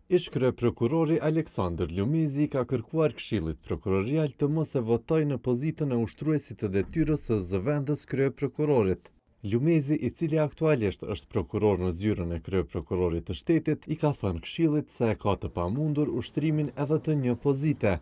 Ish kryeprokurori Aleksandër Lumezi ka kërkuar Këshillit Prokurorial të mos e votojë në pozitën e ushtruesit të detyrës së zëvendës kryeprokurorit. Lumezi, i cili aktualisht është prokuror në zyrën e kryeprokurorit të shtetit, i ka thënë Këshillit se e ka të pamundur ushtrimin edhe të një pozite.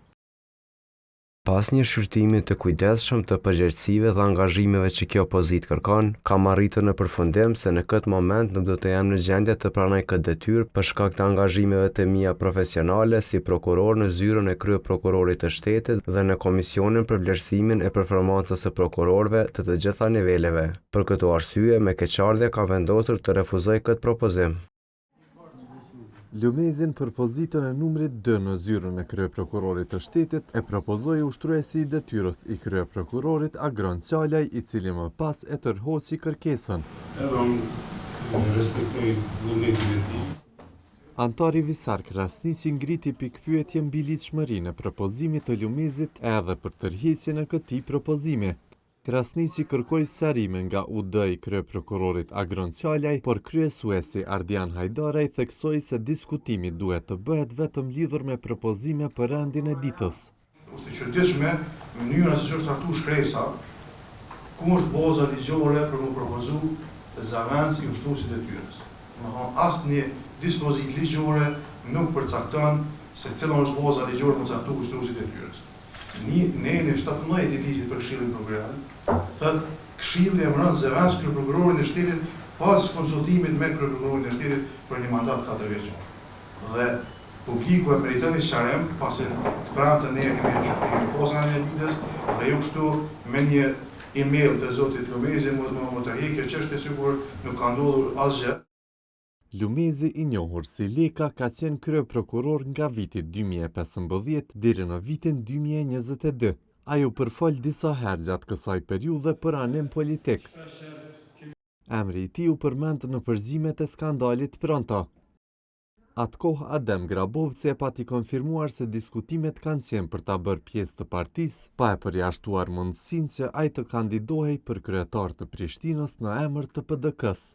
Pas një shqyrtimi të kujdesshëm të përgjegjësive dhe angazhimeve që kjo pozitë kërkon, kam arritur në përfundim se në këtë moment nuk do të jam në gjendje të pranoj këtë detyrë për shkak të angazhimeve të mia profesionale si prokuror në zyrën e kryeprokurorit të shtetit dhe në Komisionin për vlerësimin e performancës së prokurorëve të gjitha niveleve. Për këtë arsye, me keqardhje kam vendosur të refuzoj këtë propozim. Lumezin për pozitën e numrit 2 në zyrën e kryeprokurorit të shtetit e propozoi ushtruesi i detyrës i kryeprokurorit Agron Qalaj, i cili më pas e tërhoqi kërkesën. Edhe unë respektoj vullnetin e tij. Antari Visar Krasniqi ngriti pikpyetje mbi lidhshmërinë e propozimit të Lumezit edhe për tërheqjen e këtij propozimi. Krasniqi kërkoi sqarime nga UD i kryeprokurorit Agron Qalaj, por kryesuesi Ardian Hajdaraj theksoi se diskutimi duhet të bëhet vetëm lidhur me propozime për rendin e ditës. Është e çuditshme mënyra se si është hartuar shkresa, ku është baza ligjore për mu propozu zëvendës i ushtruesit të detyrës. Domethënë asnjë dispozit ligjore nuk përcakton se cila është baza ligjore për caktuar ushtruesit të detyrës. Ne në 17 i ligjit për Këshillin Prokurorial, thëtë Këshilli emëron zëvendës kryeprokurorin e shtetit pas konsultimit me kryeprokurorin e shtetit për një mandat 4 vjeçor. Dhe publiku e meriton sqarim, pasi të premte ne kemi pozën e lidhjes dhe ju kështu me një email të zotit Lumezi më të hiqë çështje sikur nuk ka ndodhur asgjë. Lumezi, i njohur si Leka, ka qenë kryeprokuror nga viti 2015 deri në vitin 2022. Ai u përfol disa herë gjatë kësaj periudhe për anim politik. Emri i tij u përmend në përgjimet e skandalit Pronto. Atë kohë Adem Grabovci e pati konfirmuar se diskutimet kanë qenë për ta bërë pjesë të partisë, pa e përjashtuar mundësinë që ai të kandidohej për kryetar të Prishtinës në emër të PDK-s.